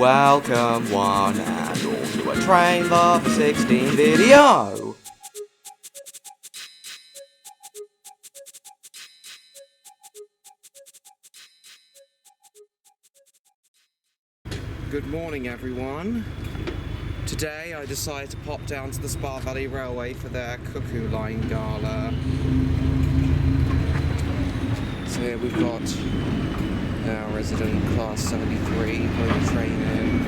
Welcome one and all to a Train Love 16 video. Good morning everyone. Today I decided to pop down to the Spa Valley Railway for their Cuckoo Line Gala. So here we've got our resident class 73 pulling the train in.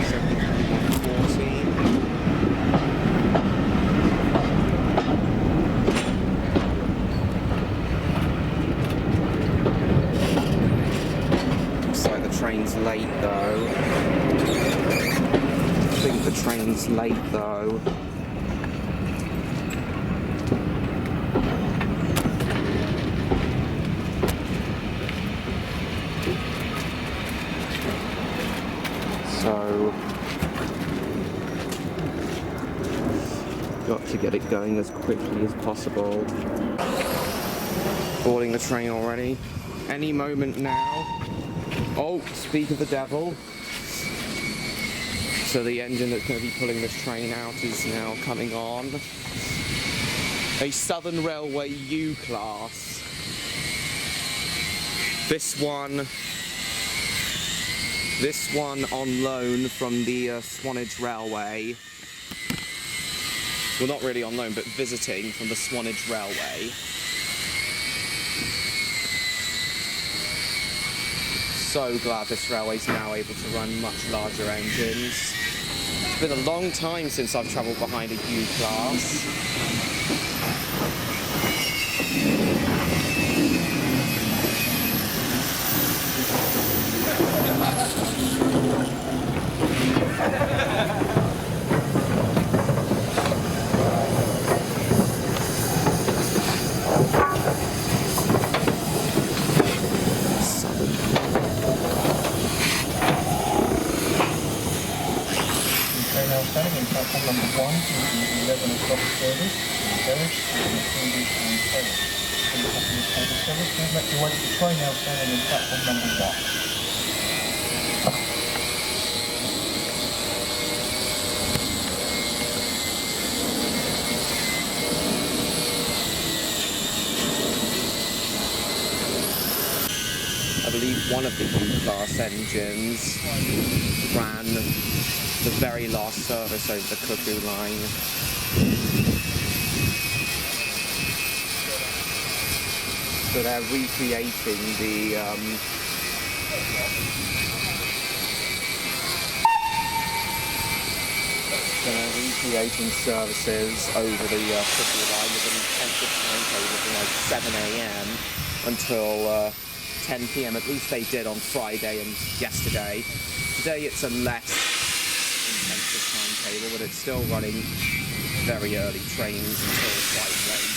73-140. Looks like the train's late though. I think the train's late though. So, got to get it going as quickly as possible. Boarding the train already. Any moment now. Oh, speak of the devil. So the engine that's going to be pulling this train out is now coming on. A Southern Railway U-Class. This one on loan from the Swanage Railway. Well, not really on loan, but visiting from the Swanage Railway. So glad this railway's now able to run much larger engines. It's been a long time since I've travelled behind a U-Class. Standing in platform number 1 to the 11 o'clock service, Eridge, and Heathfield and Heathfield. In the customer service, please make your way to the train now standing in platform number 1. I believe one of the U-Class engines ran the very last service over the Cuckoo Line. So they're recreating the services over the Cuckoo Line with an intensive timetable from like 7 AM until 10 PM. At least they did on Friday and yesterday. Today it's a less intensive timetable, but it's still running very early trains until quite late.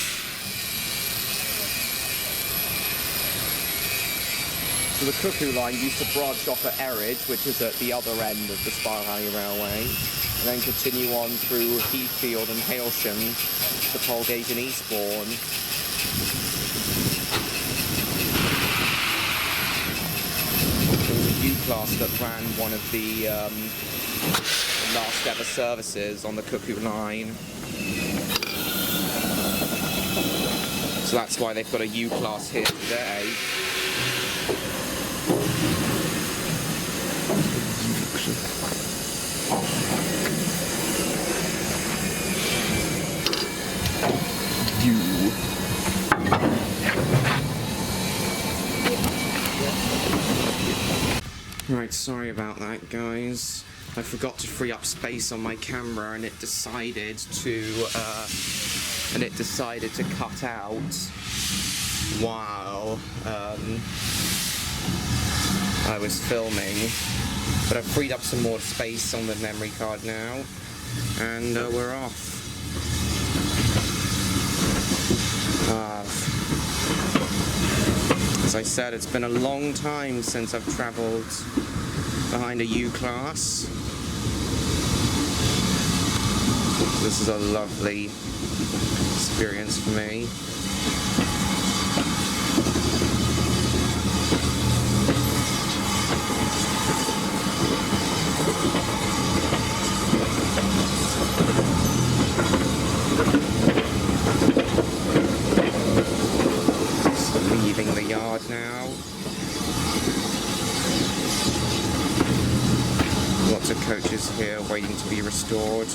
So the Cuckoo Line used to branch off at Eridge, which is at the other end of the Spa Valley Railway, and then continue on through Heathfield and Hailsham to Polegate and Eastbourne. U-Class that ran one of the last ever services on the Cuckoo Line. So that's why they've got a U-Class here today. Right, sorry about that, guys. I forgot to free up space on my camera, and it decided to cut out while I was filming. But I've freed up some more space on the memory card now, and we're off. As I said, it's been a long time since I've travelled behind a U-Class. This is a lovely experience for me. Leaving the yard now. Lots of coaches here waiting to be restored.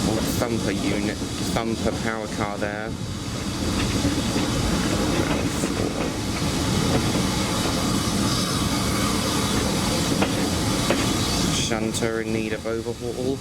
Or a thumper unit, thumper power car there. Shunter in need of overhaul.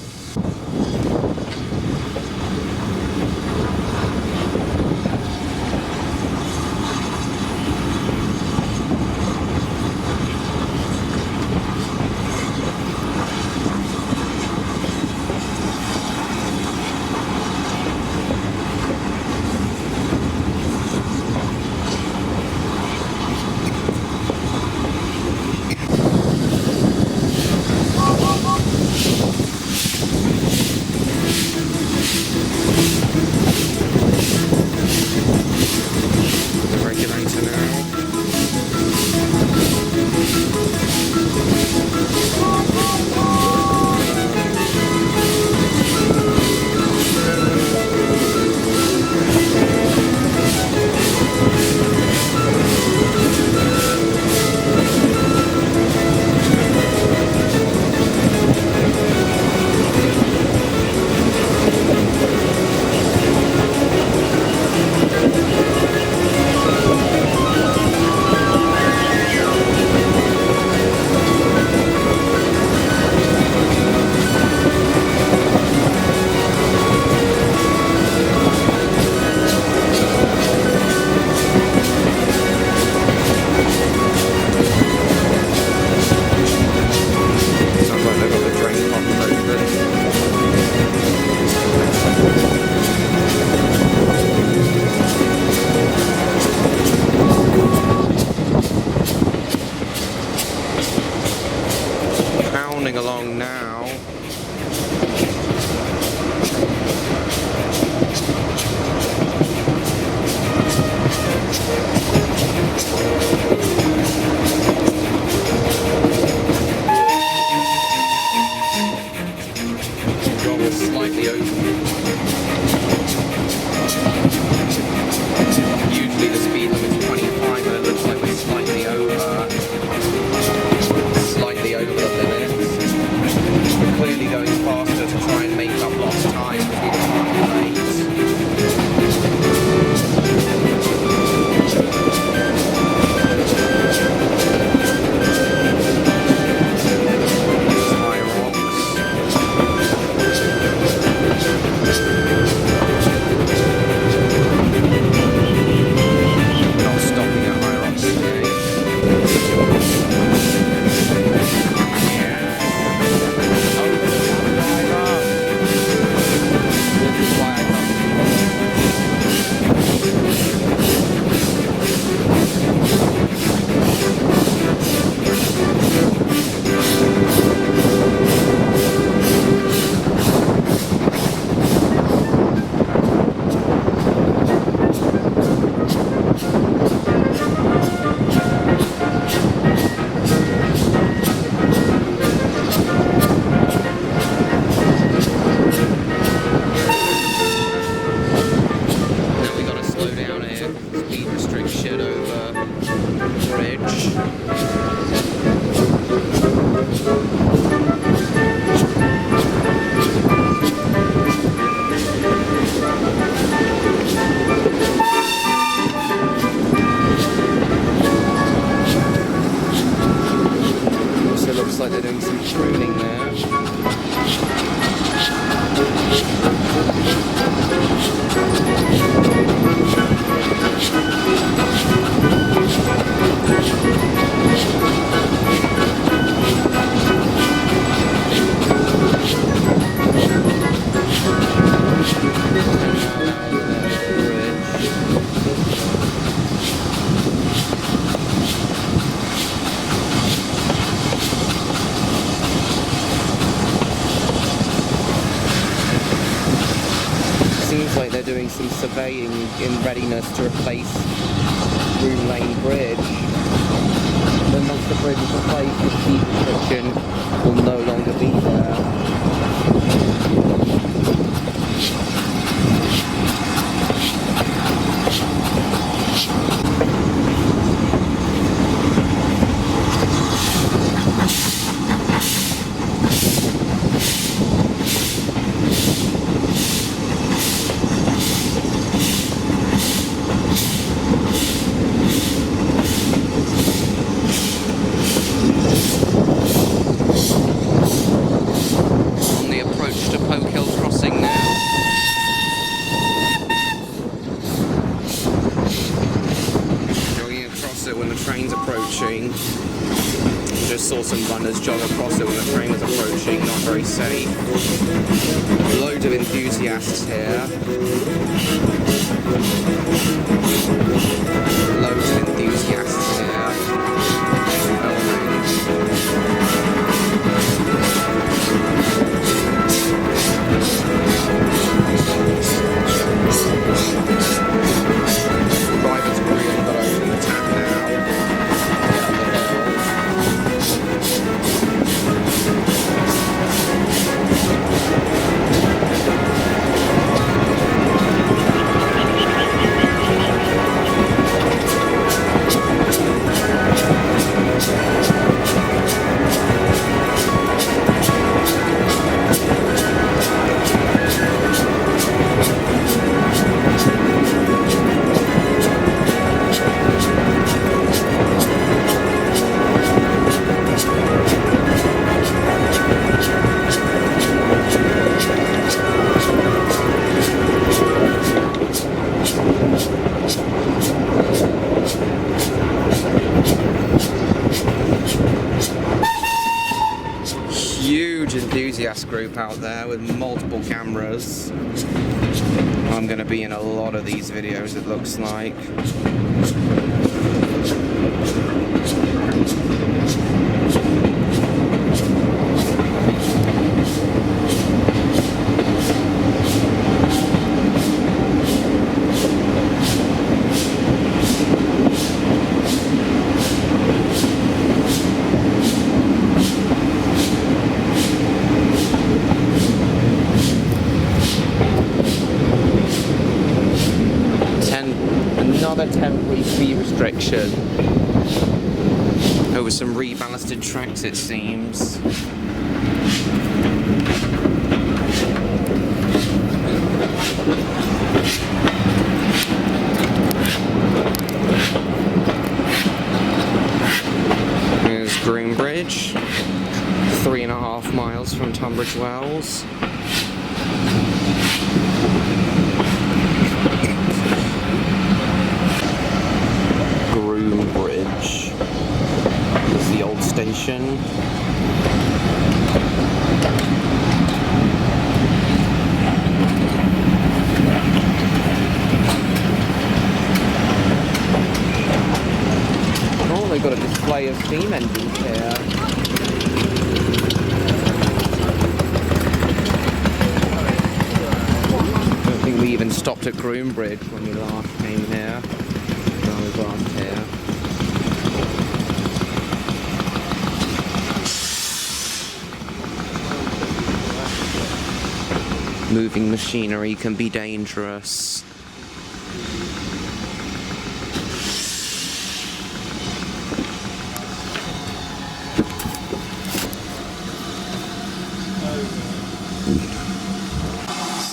Along now. Job is slightly open. Usually the speed limit is 25, but it looks like we're slightly over the limit. We're clearly going faster to try and make up lost time with the rates. High rocks. Not stopping at high rocks today. Some surveying in readiness to replace Groom Lane Bridge. Then once the bridge is replaced, the speed restriction will no longer be there. Just saw some runners jog across it when the train was approaching, not very safe. Loads of enthusiasts here. Loads of enthusiasts here. Driver's wheel got over the tap now. Get up the hill. Huge enthusiast group out there with multiple cameras. I'm going to be in a lot of these videos, it looks like. Another temporary fee restriction over some reballasted tracks, it seems. Here's Groombridge, 3.5 miles from Tunbridge Wells. Bridge. This is the old station. Oh, they've got a display of steam engines here. I don't think we even stopped at Groombridge when we last came here. When I was last here. Moving machinery can be dangerous.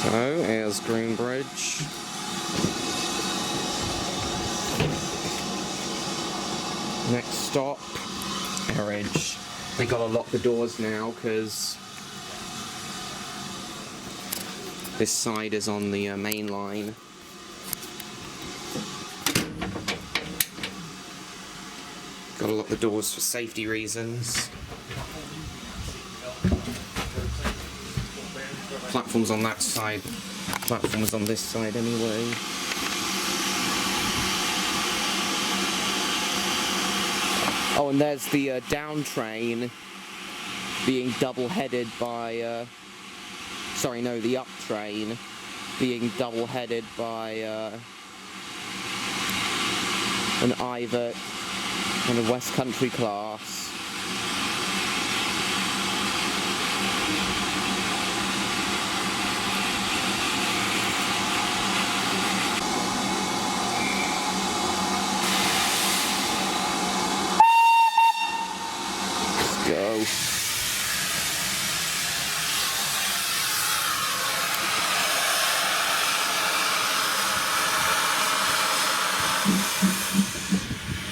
So, here's Groombridge. Next stop, Eridge. They gotta lock the doors now because this side is on the main line. Gotta lock the doors for safety reasons. Platforms on that side. Platforms on this side anyway. Oh, and there's the down train being double-headed by... Sorry, no, the up train being double-headed by an Ivert and a West Country class.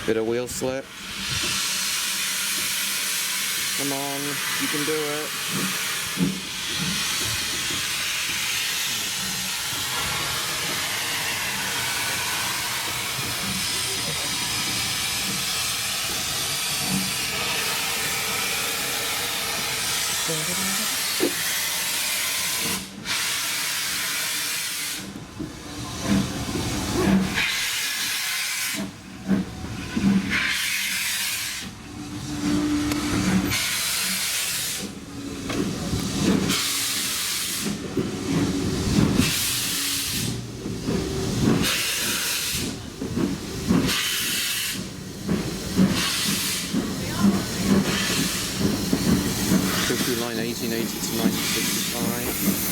Bit of wheel slip. Come on, you can do it. Cuckoo Line 1880 to 65.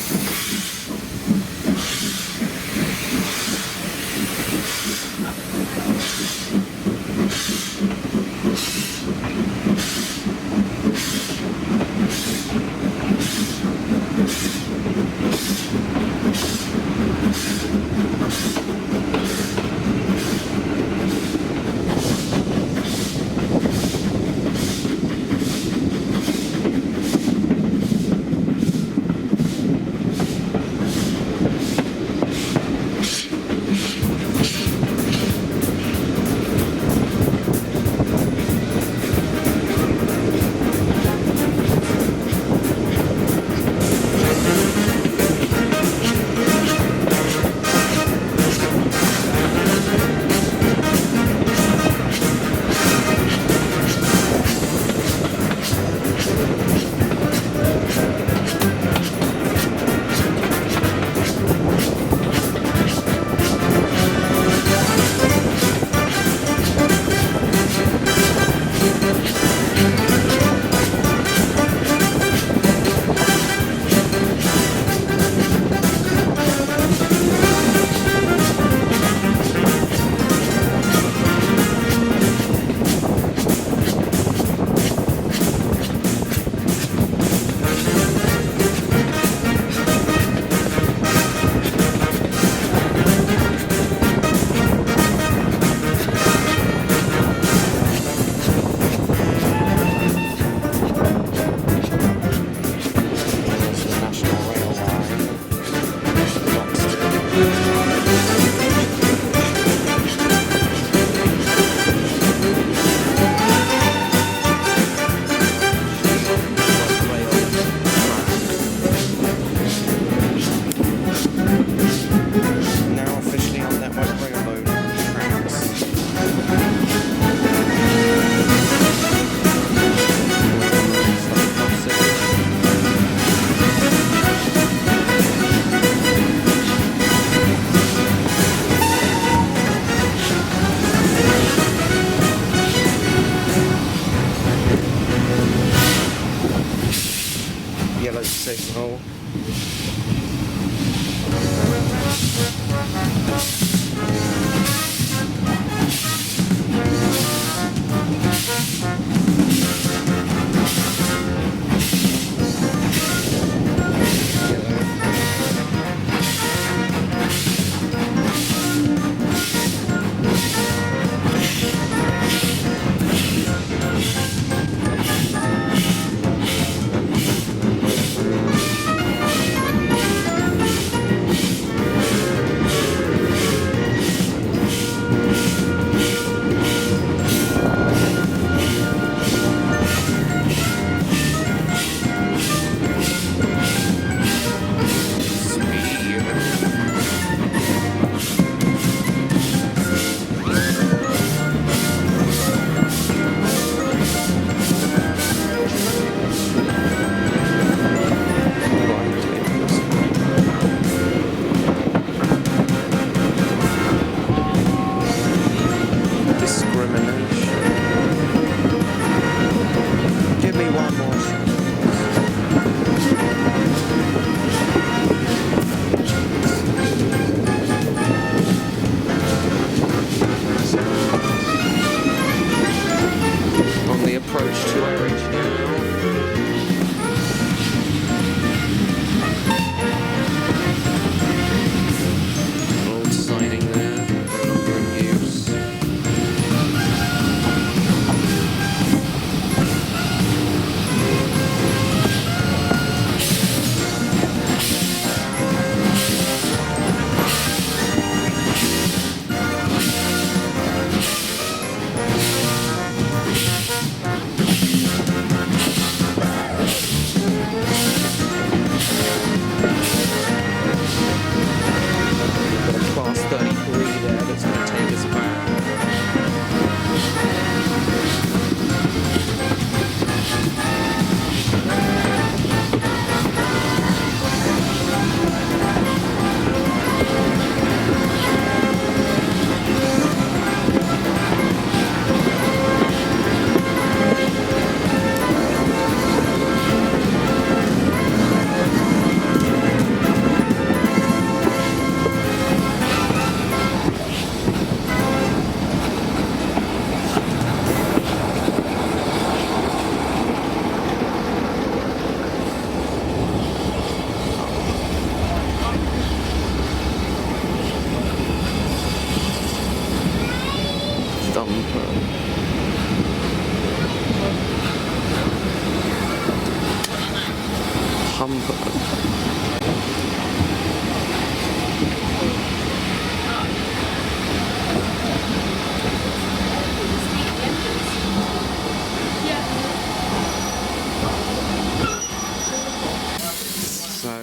So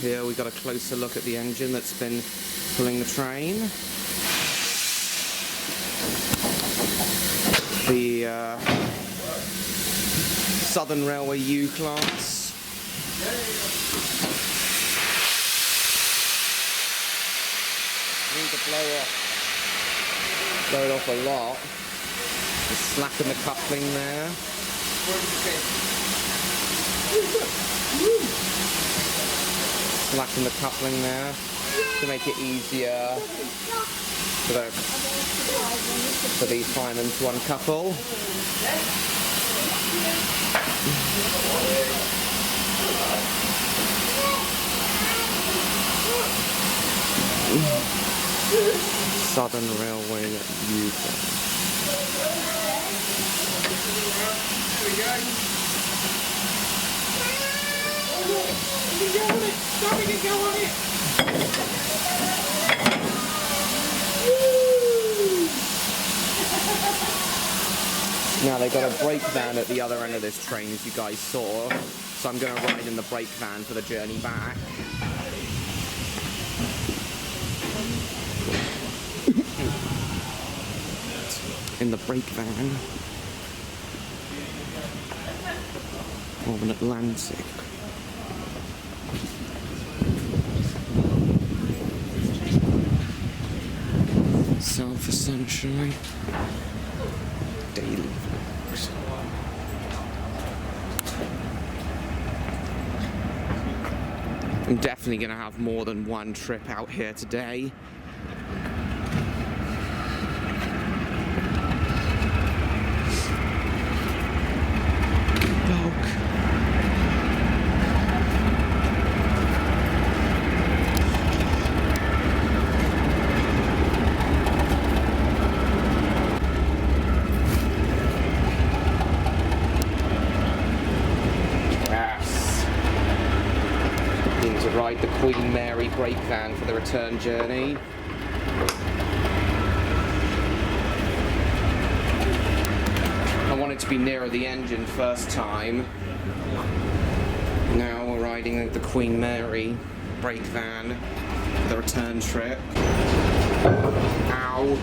here we got a closer look at the engine that's been pulling the train. The Southern Railway U-Class. Need to blow it off a lot. Just slacken the coupling there. Slacken the coupling there to make it easier for the firemen to uncouple. Southern Railway U-Class. There we go. Now they've got a brake van at the other end of this train, as you guys saw, so I'm going to ride in the brake van for the journey back. In the brake van of an Atlantic. South essentially. Daily vlogs. I'm definitely going to have more than one trip out here today. Ride the Queen Mary brake van for the return journey. I wanted to be nearer the engine first time. Now we're riding the Queen Mary brake van for the return trip. Ow!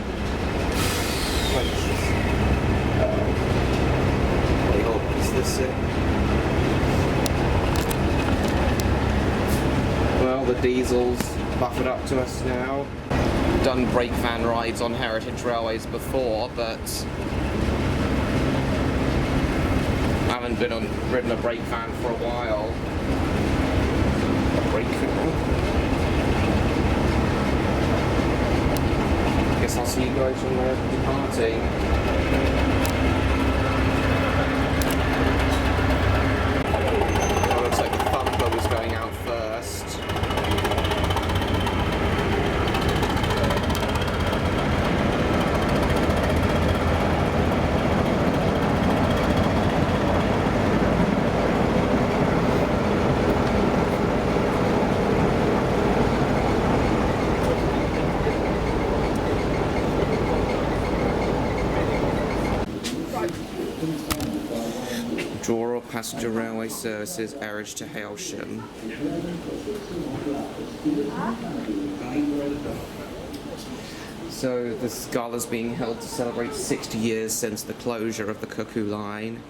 Is this it? Well, the diesel's buffered up to us now. Done brake van rides on heritage railways before, but I haven't ridden a brake van for a while. A brake van. Guess I'll see you guys when we're departing. Looks like the bumper was going out first. Draw passenger railway services, Eridge to Hailsham. So this Gala's being held to celebrate 60 years since the closure of the Cuckoo Line.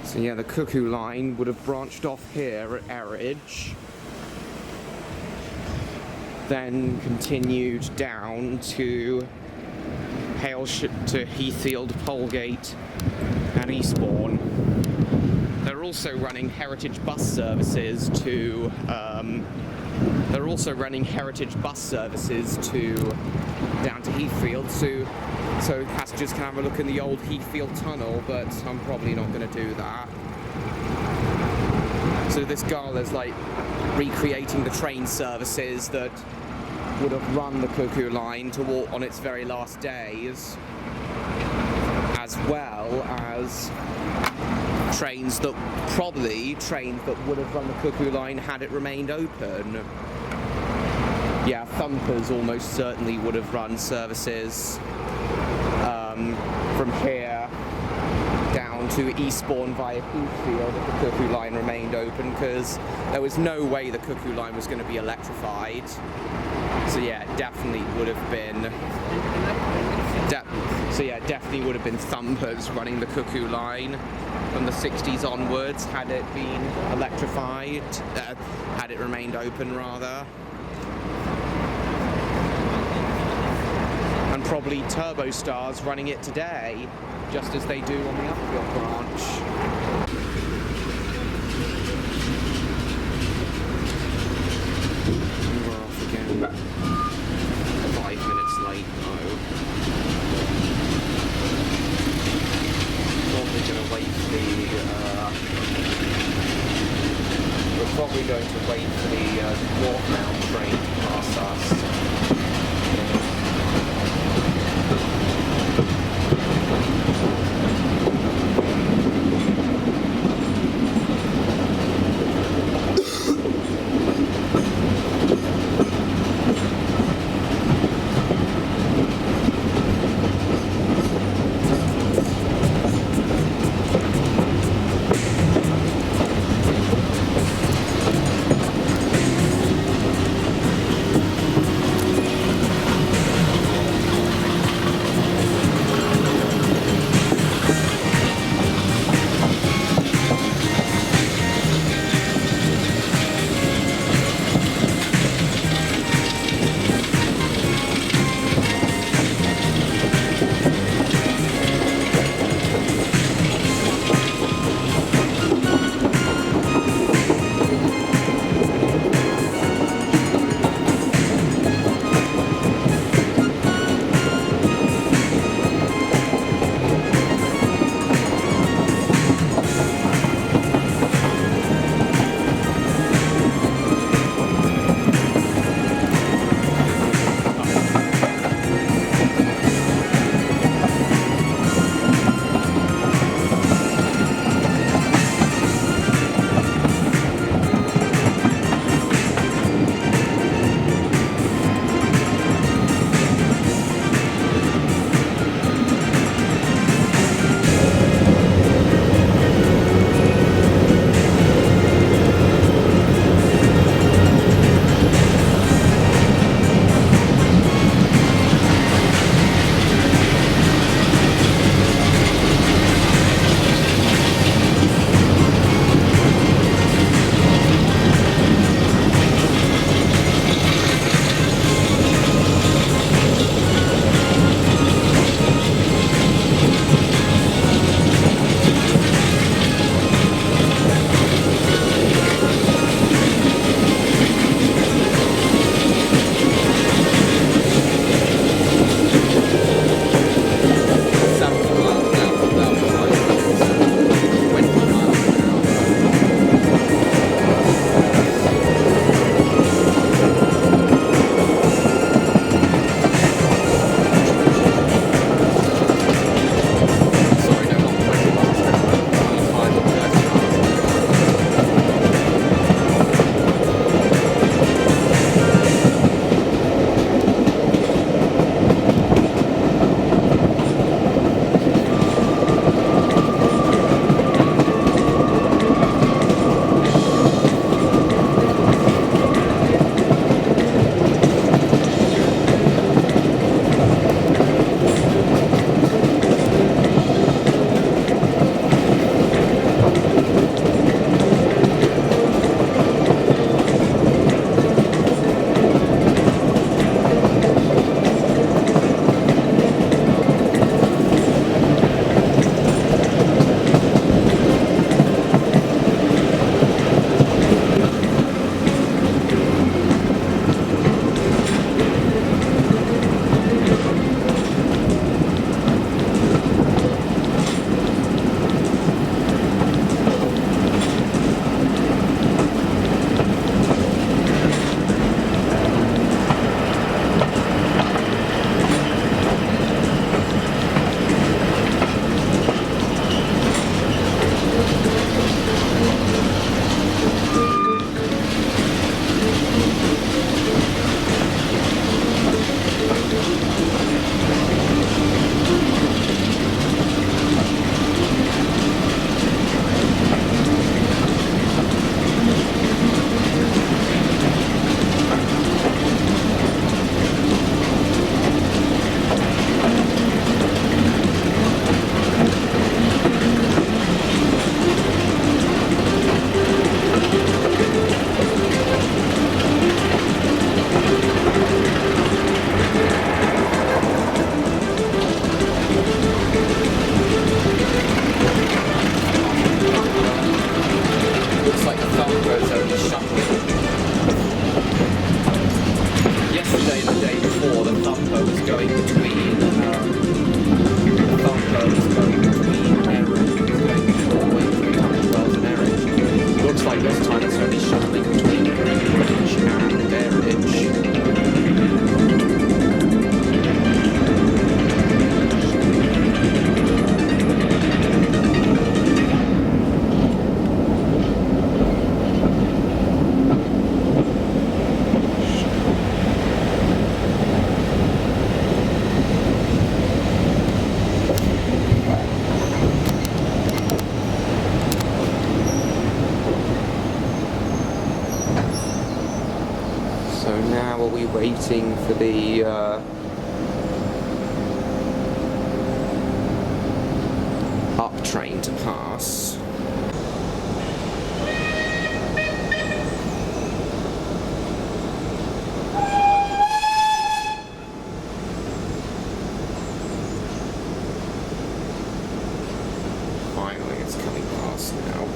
So yeah, the Cuckoo Line would have branched off here at Eridge, then continued down to Heathfield, Polegate and Eastbourne. They're also running heritage bus services to down to Heathfield, so passengers can have a look in the old Heathfield tunnel, but I'm probably not going to do that. So this Gala's like recreating the train services that would have run the Cuckoo Line to walk on its very last days, as well as trains that would have run the Cuckoo Line had it remained open. Yeah, Thumpers almost certainly would have run services from here down to Eastbourne via Heathfield if the Cuckoo Line remained open, because there was no way the Cuckoo Line was going to be electrified. So yeah, definitely would have been. Definitely would have been Thumpers running the Cuckoo Line from the 60s onwards had it been electrified, had it remained open rather. And probably Turbo Stars running it today, just as they do on the Upfield branch. We're off again. 5 minutes late though. Probably going to wait for we're probably going to wait for the northbound train to pass us. waiting for the up train to pass. Finally, it's coming past now.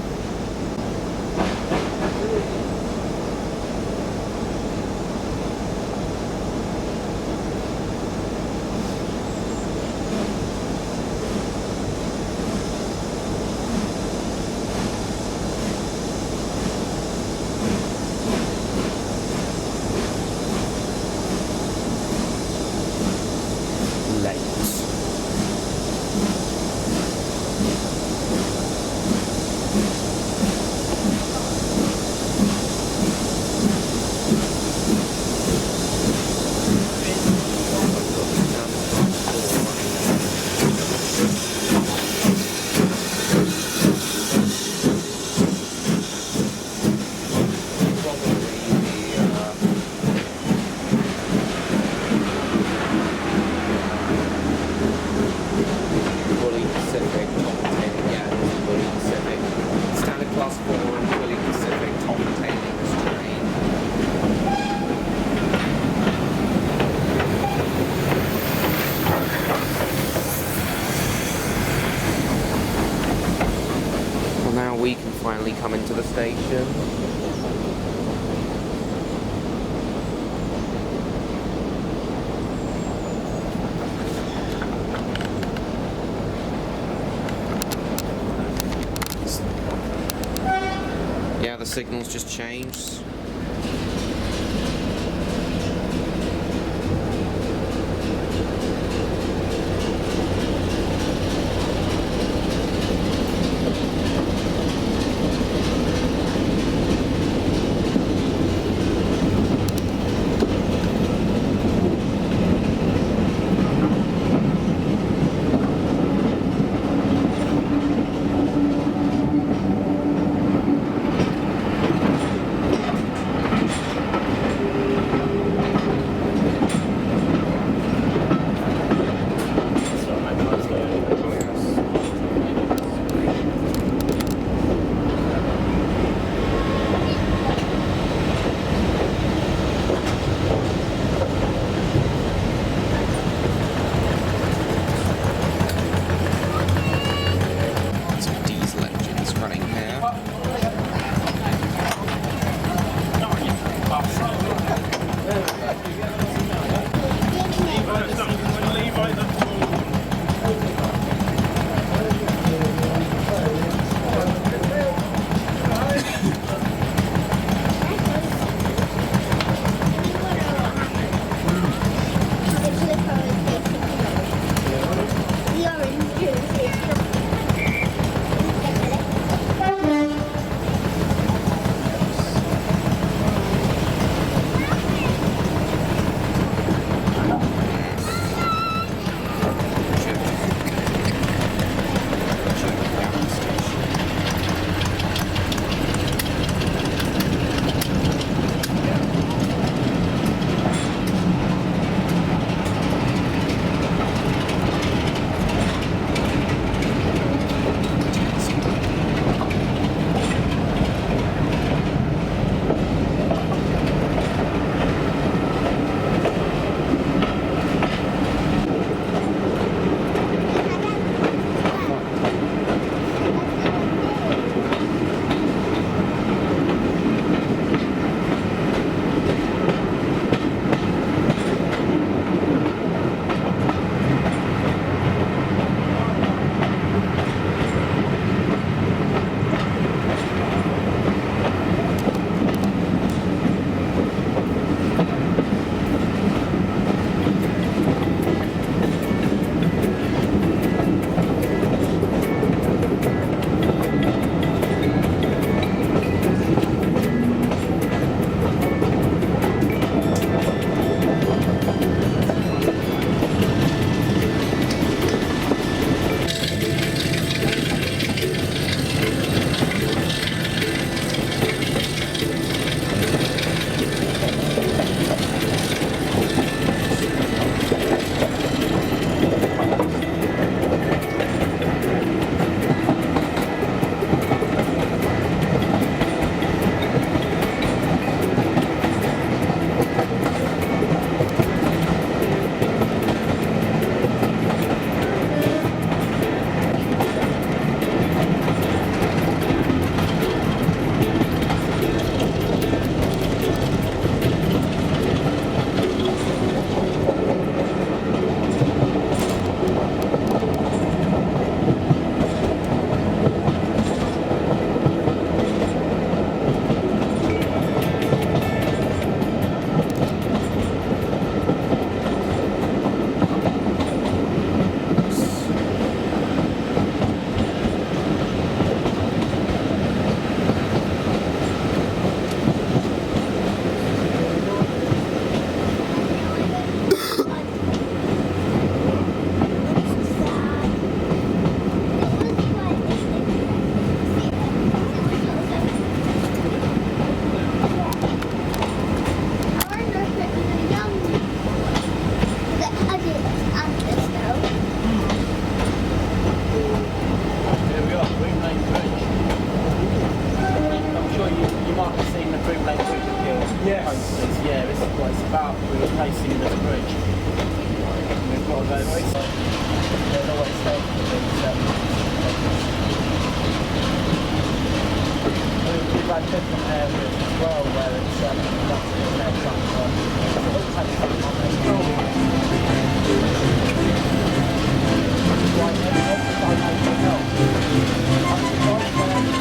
We can finally come into the station. Yeah, the signal's just changed. There's always safety we've had different areas as well where it's lots of different sometimes. So it all takes time on this. Right, next time I can help. I'm surprised when I'm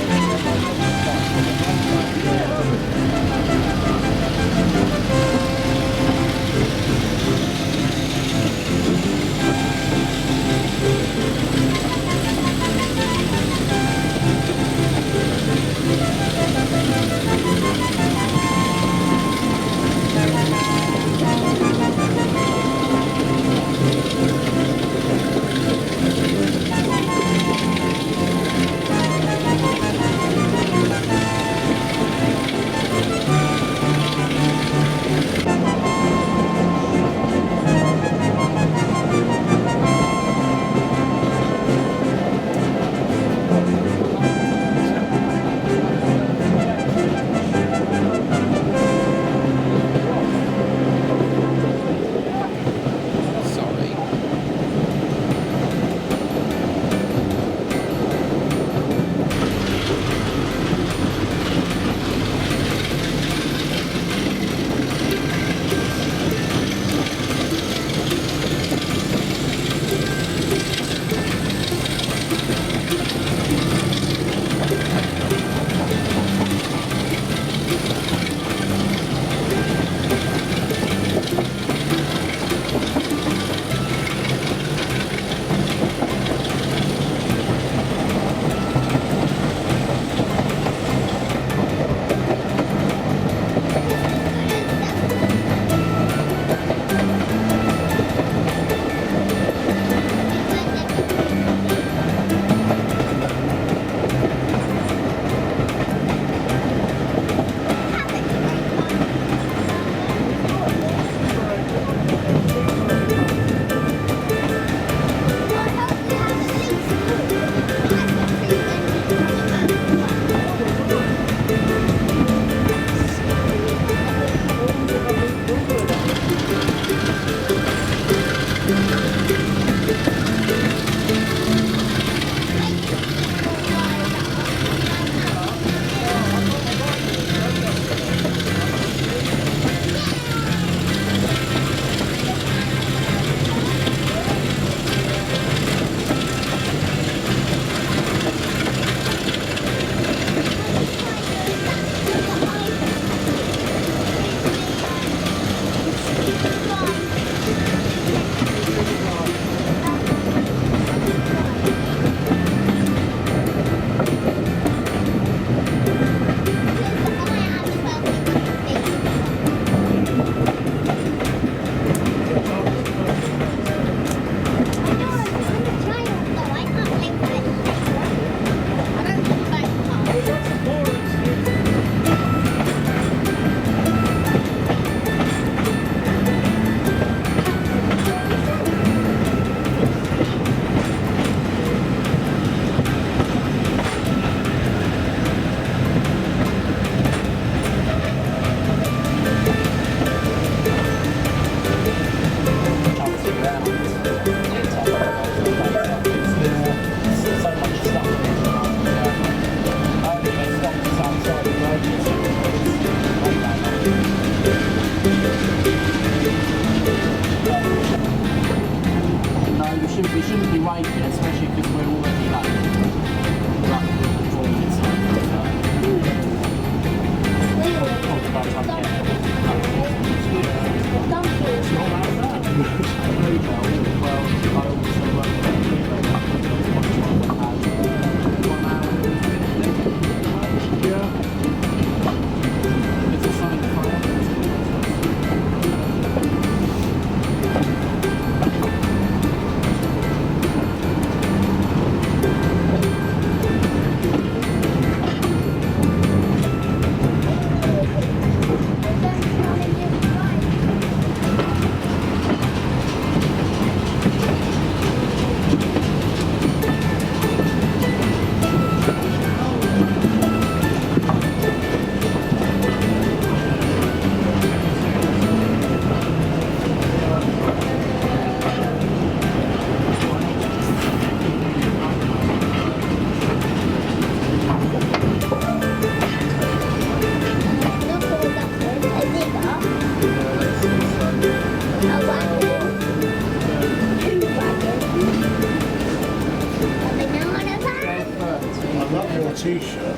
t-shirt.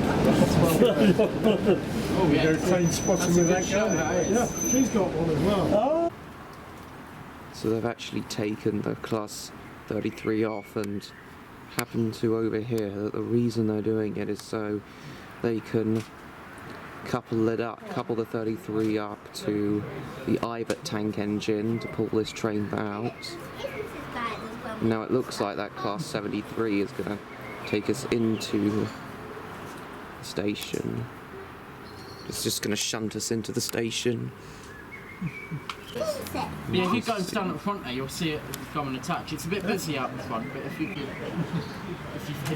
Oh, we go train spotting with that girl. Yeah, she's got one as well. So they've actually taken the class 33 off and happened to overhear that the reason they're doing it is so they can couple the 33 up to the Ivet tank engine to pull this train out. Now it looks like that class 73 is going to take us into the station. It's just going to shunt us into the station. Yeah, if you go and stand up front there, you'll see it come and attach. It's a bit busy out the front, but if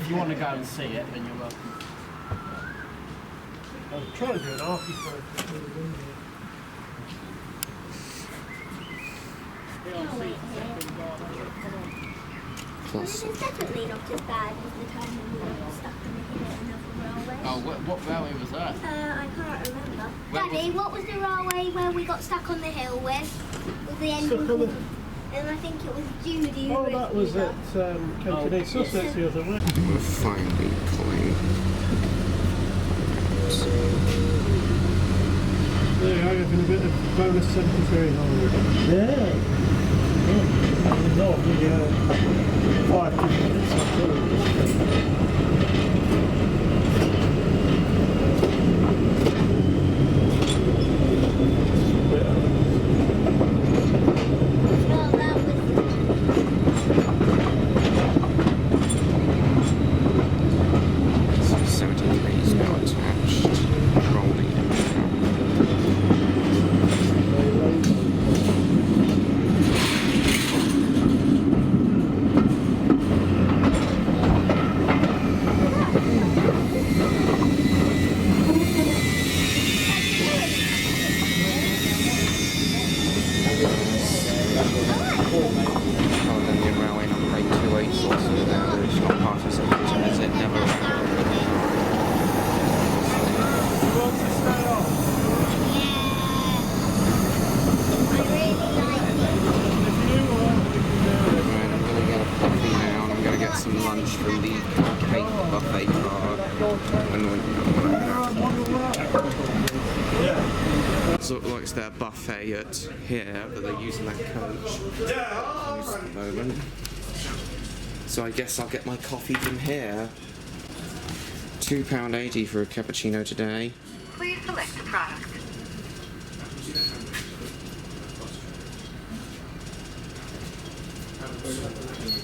you want to go and see it, then you're welcome. I'm trying to do an arty for Plus, It's definitely not as bad as the time when we were stuck in the hill at another railway. Oh, what railway was that? I can't remember. Daddy, what was the railway where we got stuck on the hill with? Was the ending? And I think it was Judy. Oh, that was at Company Sussex the other way. we're finally pulling. There you are, having a bit of bonus 73 holiday. Yeah. No, the 5 minutes Well, that was 17 days now attached. Rolling. Caledonian Railway number 828 also there, original participation is it never Right, I'm gonna get a coffee now and I'm gonna get some lunch from the cake buffet car. So it looks like it's their buffet at here, but they're using that coach at the moment. So I guess I'll get my coffee from here. £2.80 for a cappuccino today. Please select a product.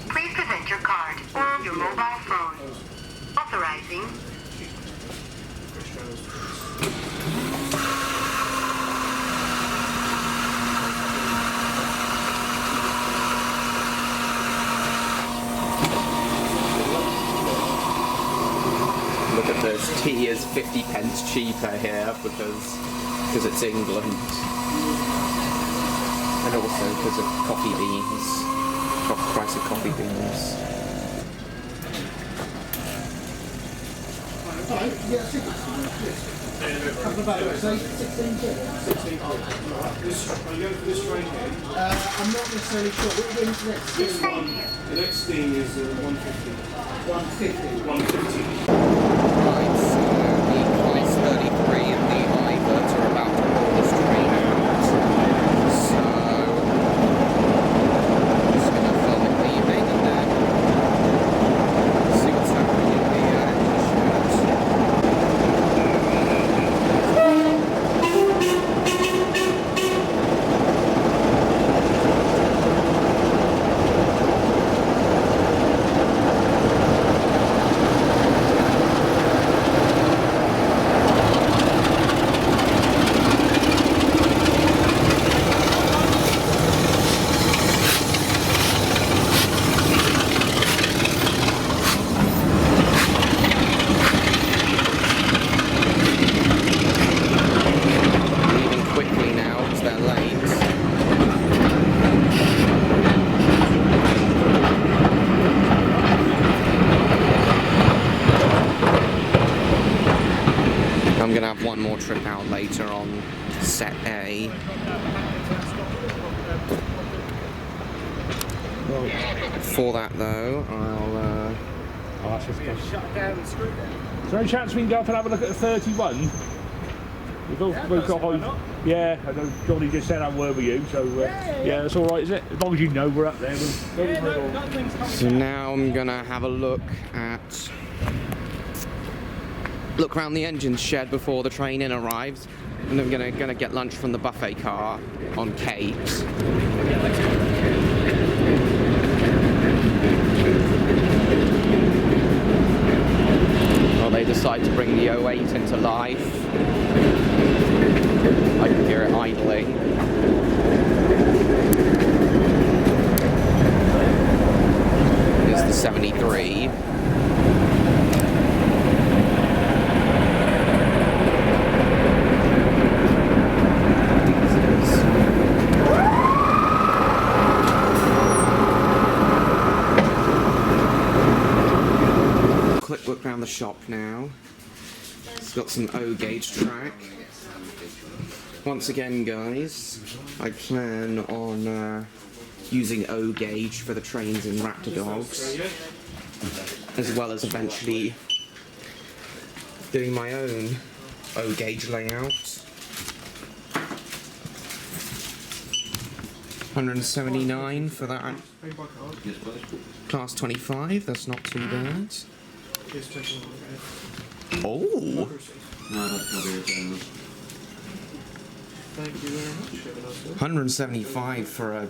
Please present your card or your mobile phone. Authorizing. Look at this, tea is 50 pence cheaper here because it's England. And also because of coffee beans. Price of coffee beans. I'm not necessarily sure. When's the next steam? The next steam is 150. 150. Right, so the class 33 and the Ivet are about to roll this train out. So I'm just going to film it leaving and then see what's happening in the I'm going to have one more trip out later on set A. For that though, Oh, that's just good. Shut down and screw them. Is there any chance we can go up and have a look at the 31? We've got yeah, I know Johnny just said I were with you, so yeah, that's all right, is it? As long as you know we're up there. So now I'm gonna have a look around the engine shed before the train in arrives, and then we're gonna get lunch from the buffet car on cakes. Well, they decide to bring the 08 into life. I can hear it idling. Here's the 73. Quick look around the shop now. It's got some O gauge track. Once again, guys, I plan on using O gauge for the trains in Raptor Dogs, as well as eventually doing my own O gauge layout. 179 for that class 25. That's not too bad. Oh. Thank you very much. 175 for an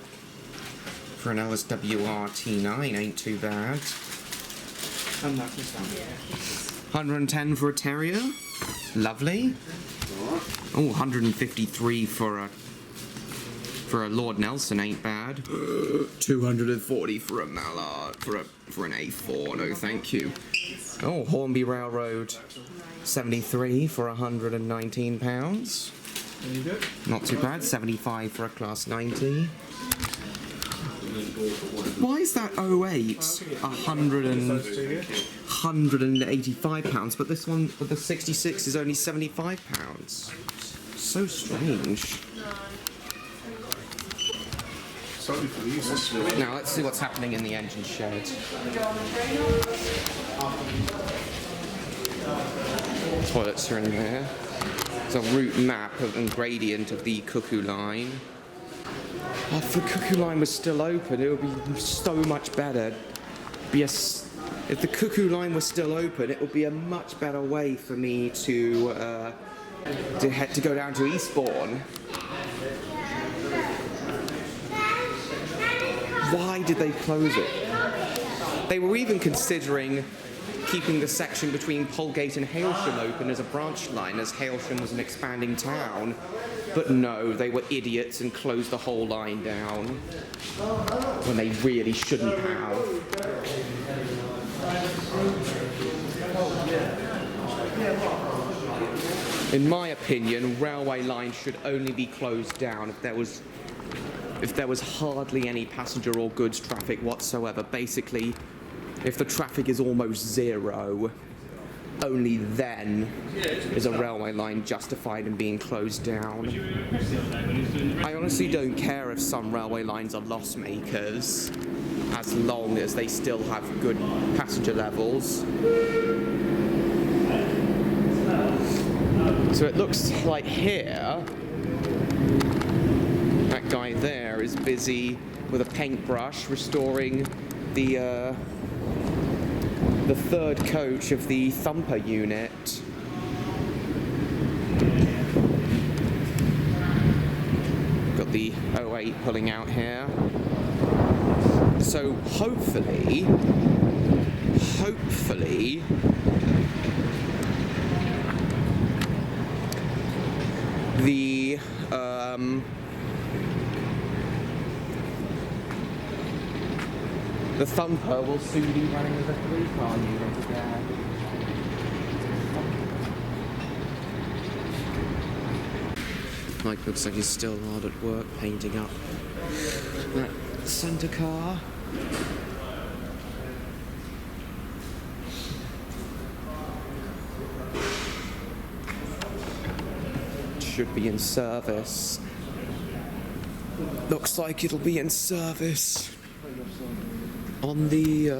LSWR T9 ain't too bad. 110 for a Terrier, lovely. Oh, 153 for a Lord Nelson ain't bad. 240 for a Mallard, for an A4, no thank you. Oh, Hornby Railroad, 73 for £119. Not too bad. 75 for a class 90. Why is that 08 £185, but this one with the 66 is only £75? So strange. Now let's see what's happening in the engine shed. Toilets are in there. There's a route map and gradient of the Cuckoo Line. Oh, if the Cuckoo Line was still open, it would be so much better. If the Cuckoo Line was still open, it would be a much better way for me to go down to Eastbourne. Why did they close it? They were even considering keeping the section between Polegate and Heathfield open as a branch line, as Heathfield was an expanding town. But no, they were idiots and closed the whole line down when they really shouldn't have. In my opinion, railway lines should only be closed down if there was hardly any passenger or goods traffic whatsoever. Basically, if the traffic is almost zero, only then is a railway line justified in being closed down. I honestly don't care if some railway lines are loss makers, as long as they still have good passenger levels. So it looks like here, that guy there is busy with a paintbrush restoring the third coach of the Thumper unit. Got the 08 pulling out here. So hopefully, the Thumper will soon be running as a 3-car unit again. Mike looks like he's still hard at work painting up that centre car. Should be in service. Looks like it'll be in service on the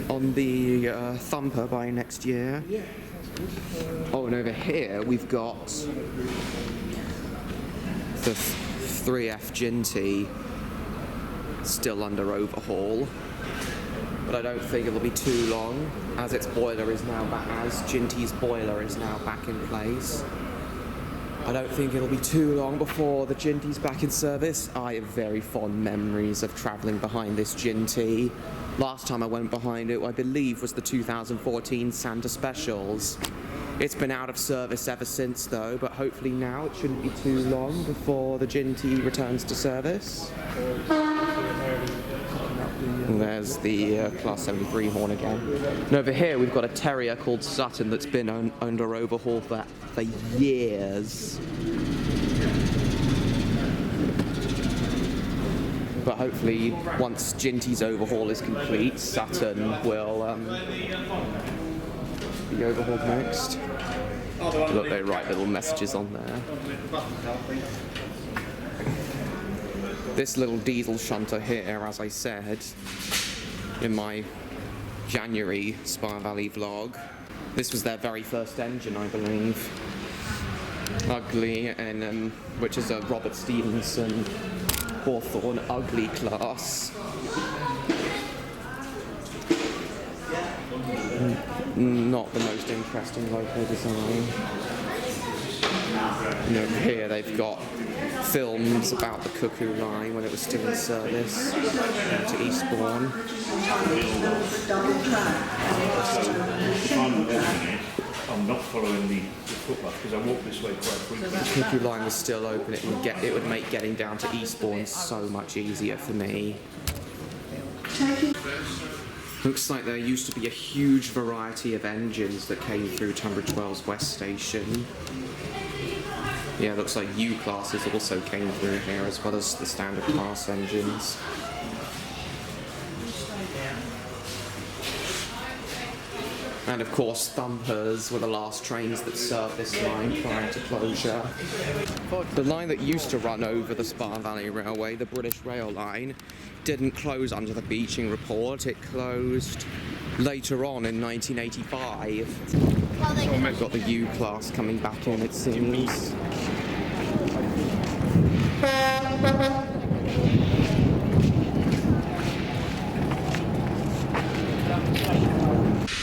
on the Thumper by next year. Oh, and over here we've got the 3F Ginty still under overhaul, but I don't think it'll be too long, as its boiler is now back, as Ginty's boiler is now back in place. I don't think it'll be too long before the Ginty's back in service. I have very fond memories of travelling behind this Ginty. Last time I went behind it, I believe, was the 2014 Santa Specials. It's been out of service ever since though, but hopefully now it shouldn't be too long before the Ginty returns to service. And there's the Class 73 horn again. And over here we've got a Terrier called Sutton that's been under overhaul for years. But hopefully once Ginty's overhaul is complete, Sutton will be overhauled next. Look, they write little messages on there. This little diesel shunter here, as I said in my January Spa Valley vlog, this was their very first engine, I believe. Ugly, and which is a Robert Stevenson Hawthorne Ugly class. Not the most interesting loco design. And over here they've got films about the Cuckoo Line when it was still in service to Eastbourne. I'm not following the footpath because I walk this way quite frequently. If the Cuckoo Line was still open, it would make getting down to Eastbourne so much easier for me. Looks like there used to be a huge variety of engines that came through Tunbridge Wells West Station. Yeah, looks like U-classes also came through here, as well as the standard class engines. And of course, Thumpers were the last trains that served this line prior to closure. The line that used to run over the Spa Valley Railway, the British Rail Line, didn't close under the Beeching report. It closed later on in 1985. We've got the U-class coming back in, it seems.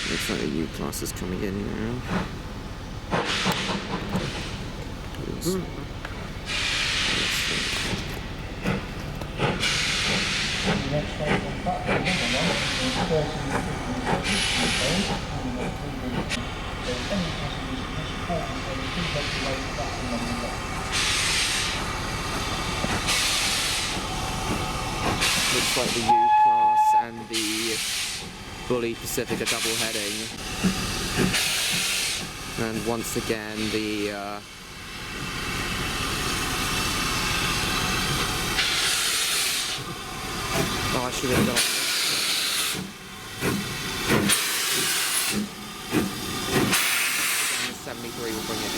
Looks like the U-class is coming in now. Looks like the U-class and the Bully Pacific are double heading. And once again the I should have done 73 will bring it in.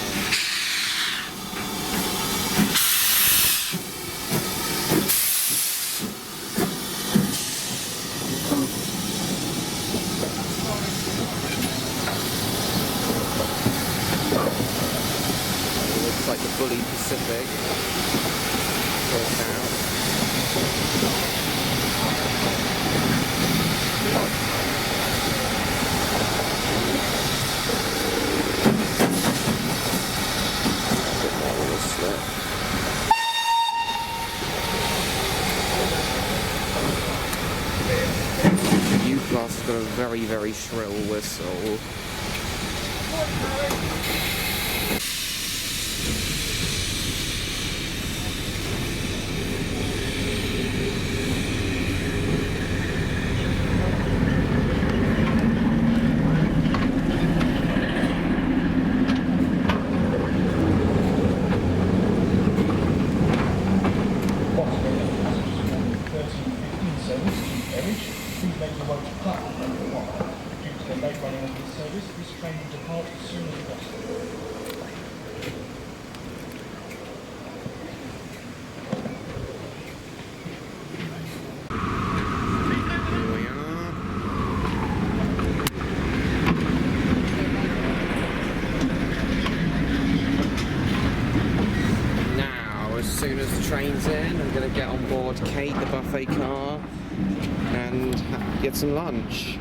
Looks like the Bully Pacific goes out. The U-class has got a very, very shrill whistle. Service to Eridge, please make your way to platform number 1. Due to the late running of this service, this train will depart as soon as possible. Here we are. vacate the buffet car and get some lunch.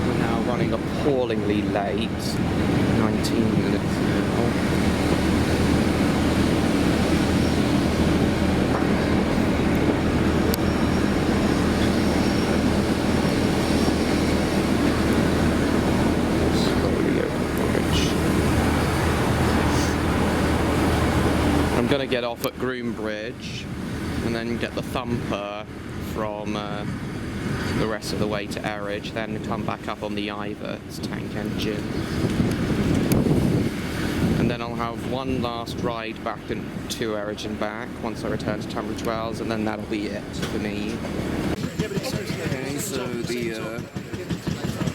We're now running appallingly late, 19 minutes now. Slowly over the bridge. I'm going to get off at Groombridge and then get the thumper from the rest of the way to Eridge, then come back up on the Ivor's tank engine. And then I'll have one last ride back to Eridge and back once I return to Tunbridge Wells, and then that'll be it for me. Okay, so the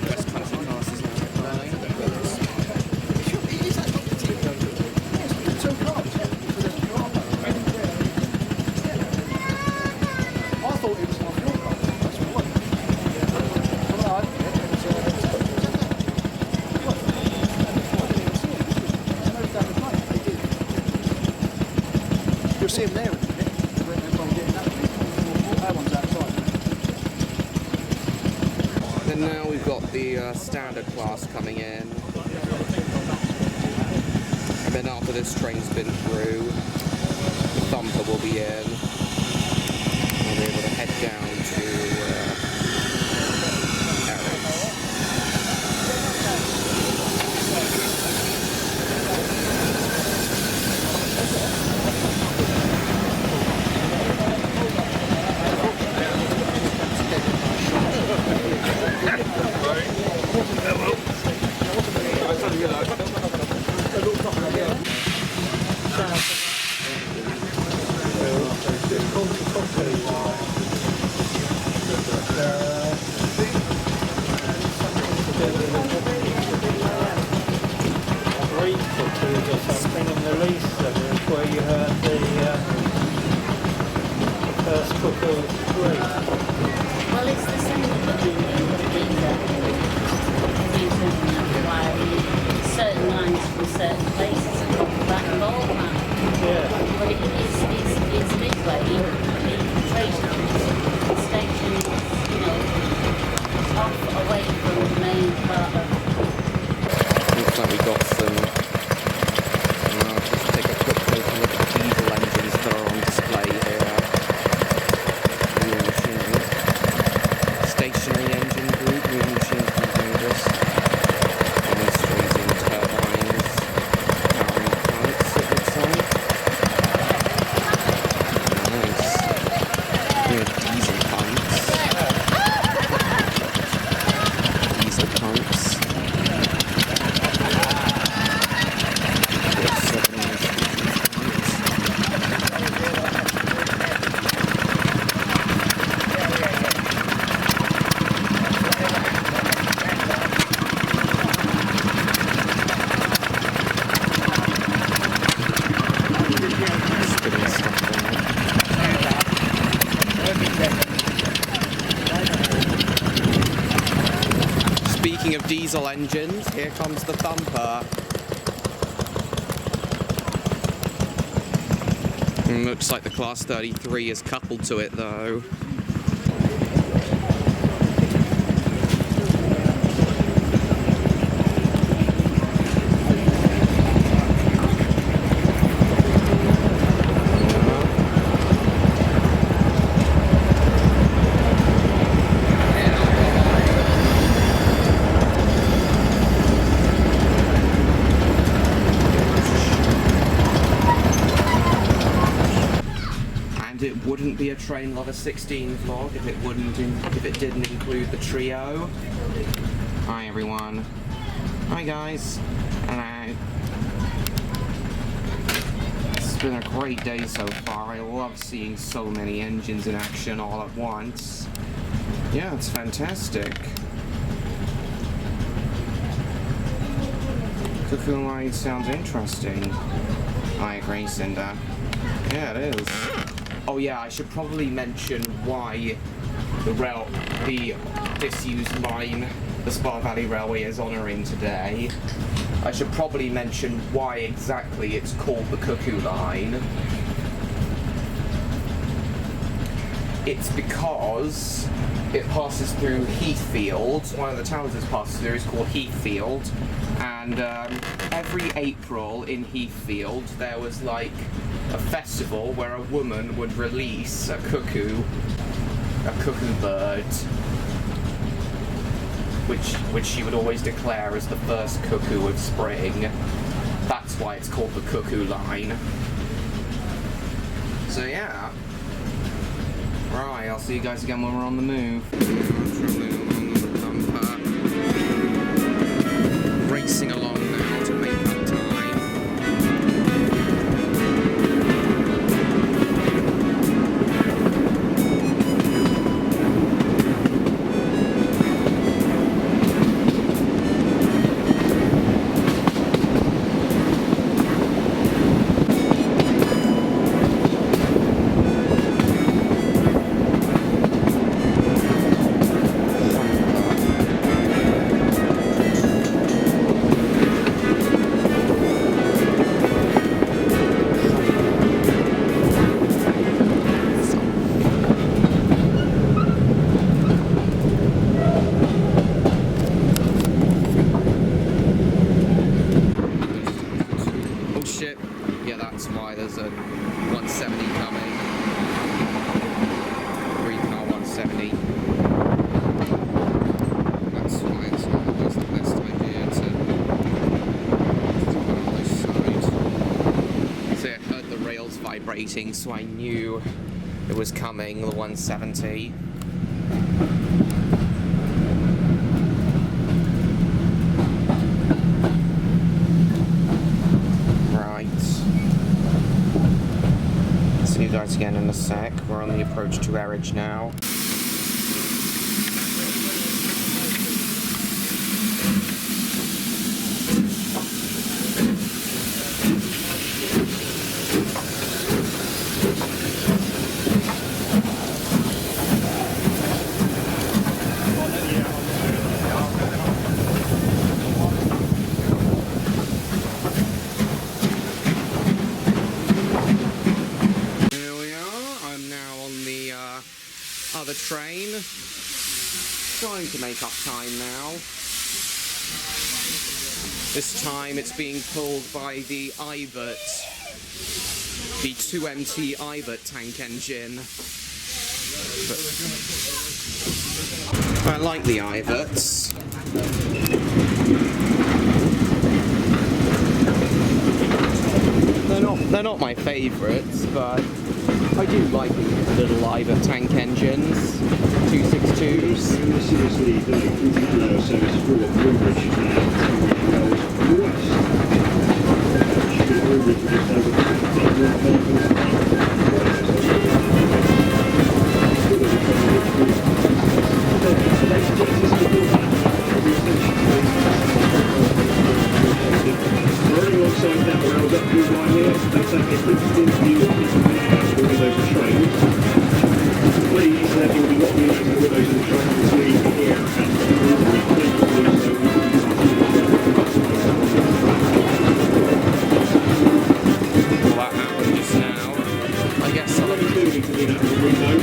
West Country class is now flying. You'll see him there in a minute. Everyone getting that one's outside. Then now we've got the standard class coming in. And then after this train's been through, the thumper will be in. We'll be able to head down to Eridge. Where you heard the first Cuckoo Line. Well, it's the same certain lines from certain places and that involved that. Yeah. But it's midway, the train station is, you know, off away from the main part of. Looks like we got some. I'll just take a quick closer look at the diesel engines that are on display here. New machines. Stationary engine group, new machines from Davis. Demonstrating turbines, powering plants, it looks like. Nice. New diesel pumps. Diesel pumps. Speaking of diesel engines, here comes the thumper. Looks like the Class 33 is coupled to it though. It wouldn't be a Train Lover 16 vlog if it didn't include the trio. Hi everyone. Hi guys. been a great day so far. I love seeing so many engines in action all at once. Yeah, it's fantastic. Cuckoo Line sounds interesting. I agree, Cinder. Yeah, it is. Oh yeah, I should probably mention why the disused line, the Spa Valley Railway, is honouring today. I should probably mention why exactly it's called the Cuckoo Line. It's because it passes through Heathfield. One of the towns it passes through is called Heathfield, and every April in Heathfield there was like a festival where a woman would release a cuckoo bird, which she would always declare as the first cuckoo of spring. That's why it's called the Cuckoo Line. So yeah. Right, I'll see you guys again when we're on the move. Racing along now to make up time. Yeah, that's why there's a 170 coming. 3-car 170. That's why it's not always the best idea to put on this side. So I heard the rails vibrating, so I knew it was coming, the 170. See you guys again in a sec. We're on the approach to Eridge now. Other train, trying to make up time now. This time it's being pulled by the Ibert, the 2MT Ibert tank engine. But I like the Iberts. They're not my favourites, but I do like these little Ibert tank engines, 262s. Seriously, the Gala service for Eridge running alongside that rails up through line here, that's a different view of the windows of trains. Please, you'll be locking into the windows of the train between here and Well, that happened just now. I guess I'll have to lean out of the window.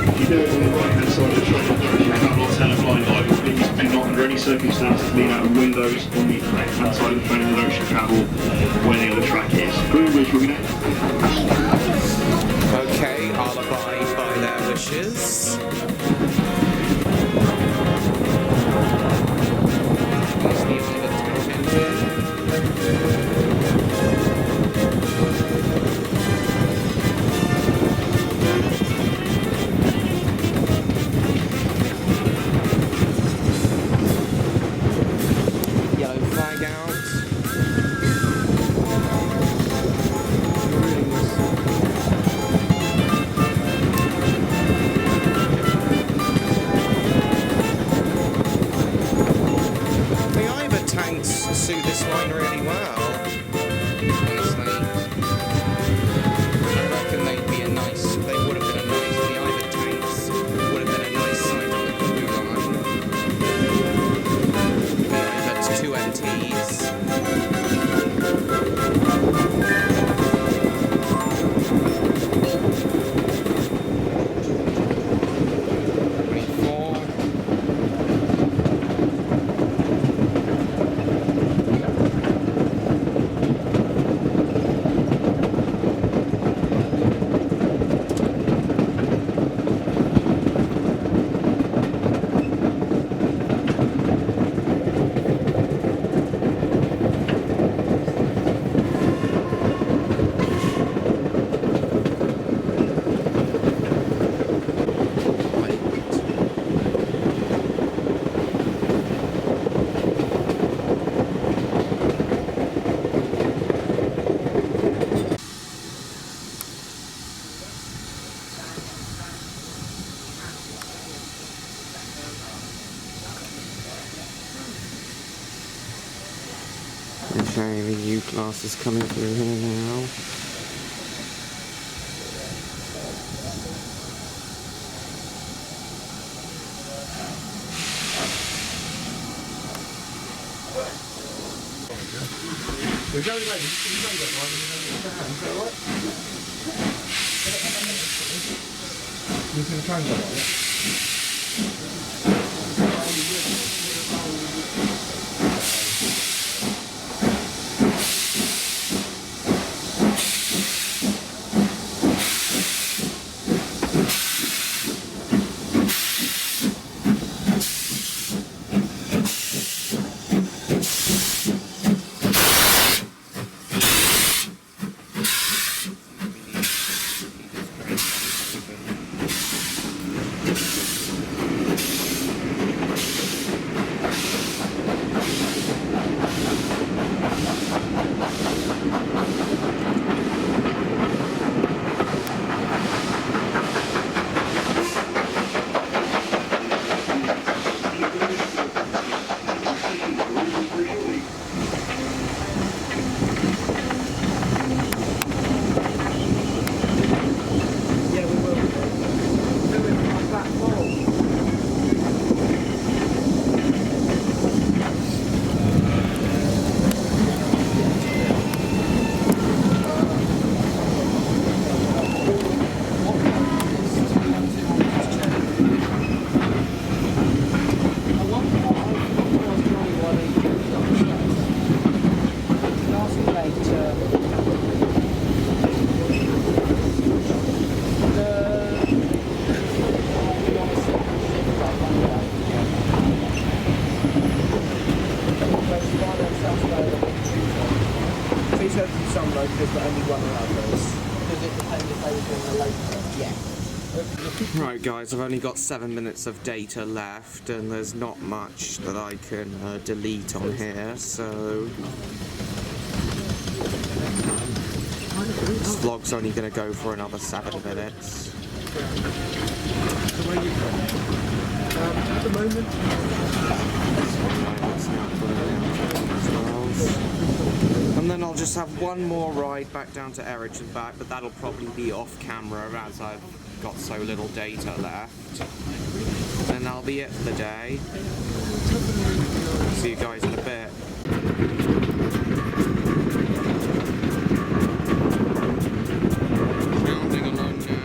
If you do it on the right hand side of the train, you have lots of line light. Please do not, under any circumstances, lean out of windows on the left hand side of the train in the direction of travel where the other track is. Greenwich, we're going to. Okay, I'll abide by their wishes. There's the Ibert tank engine. Yellow flag out. Okay, the U class is coming through here now. Using the triangle, some locomotives, but only one of those. Does it depend if they were doing a locomotive? Yeah. Right guys, I've only got 7 minutes of data left and there's not much that I can delete on here, so this vlog's only going to go for another 7 minutes. At the moment, and then I'll just have one more ride back down to Eridge and back, but that'll probably be off camera as I've got so little data left. And that'll be it for the day. See you guys in a bit. Sounding alone now.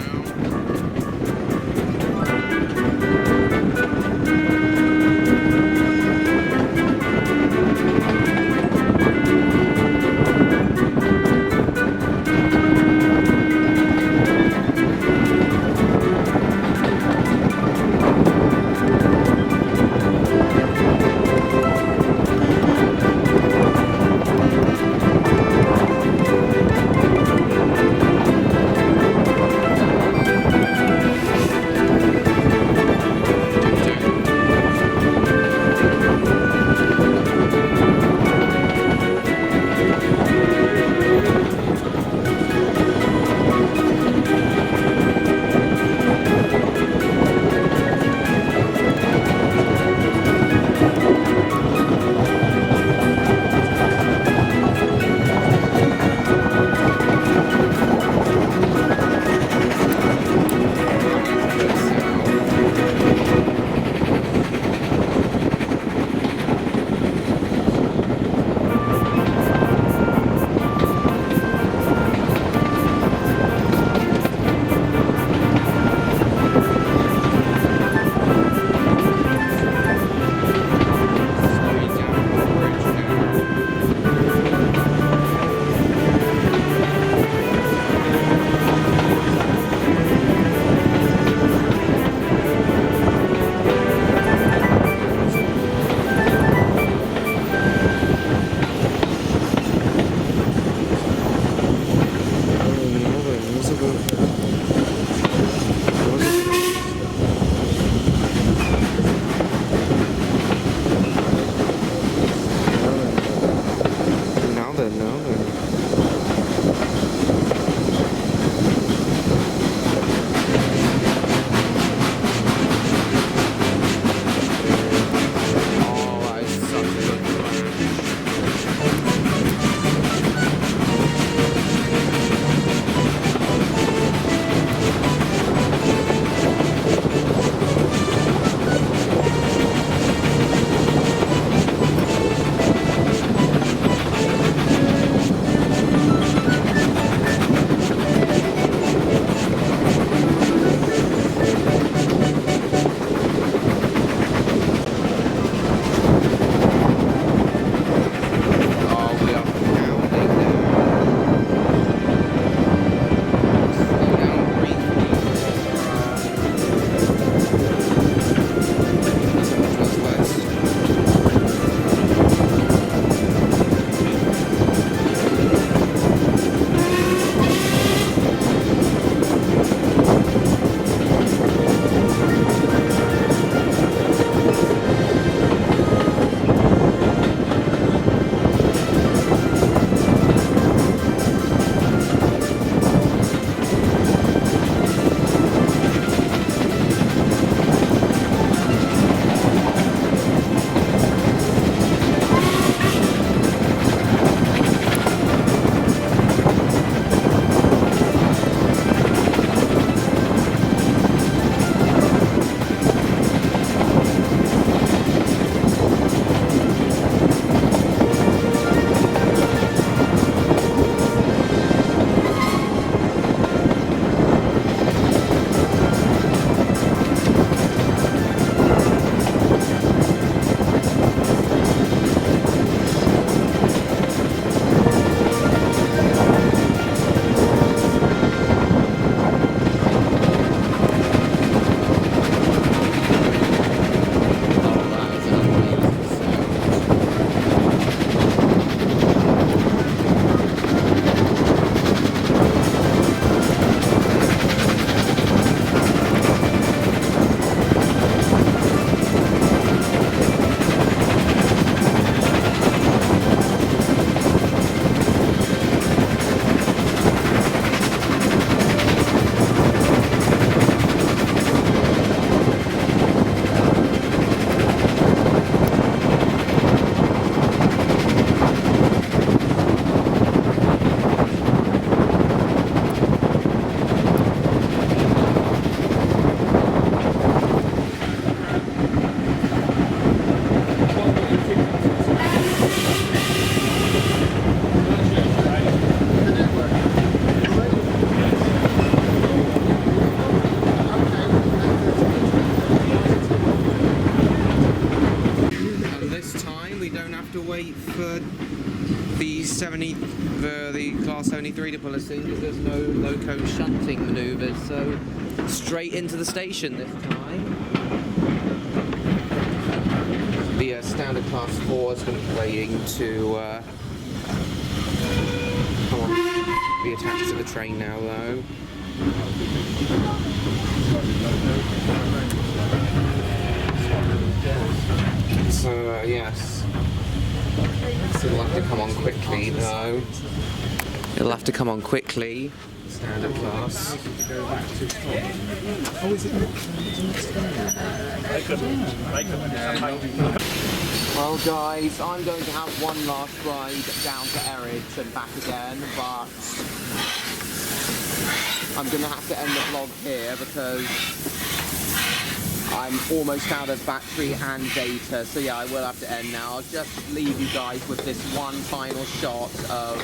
the class only 3 to pull us in because there's no loco shunting manoeuvres, so straight into the station this time. The standard class 4 is going to be waiting to come on, be attached to the train now though. So yes, so it'll have to come on quickly though. It'll have to come on quickly. Standard class. Oh, is it? Well guys, I'm going to have one last ride down to Eridge and back again, but I'm going to have to end the vlog here because I'm almost out of battery and data, so yeah, I will have to end now. I'll just leave you guys with this one final shot of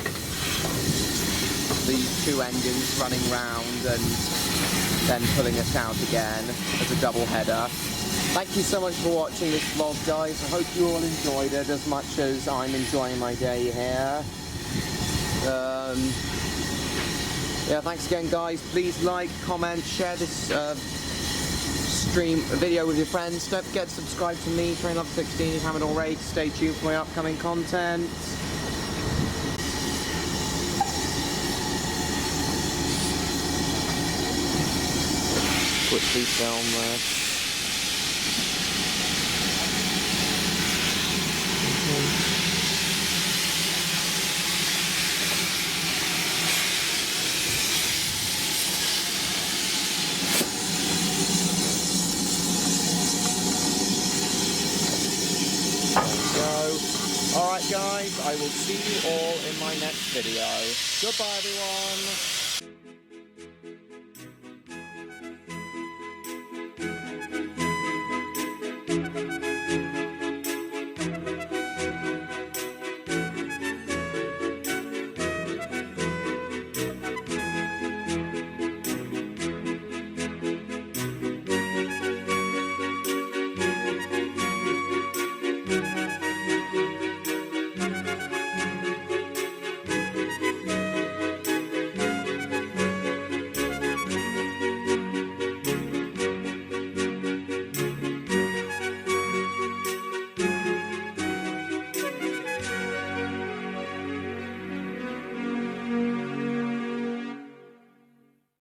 these 2 engines running round and then pulling us out again as a double header. Thank you so much for watching this vlog, guys. I hope you all enjoyed it as much as I'm enjoying my day here. Yeah, thanks again, guys. Please like, comment, share this video with your friends. Don't forget to subscribe to me, Train Love 16, if you haven't already. Stay tuned for my upcoming content. Quickly film this. Alright guys, I will see you all in my next video. Goodbye everyone!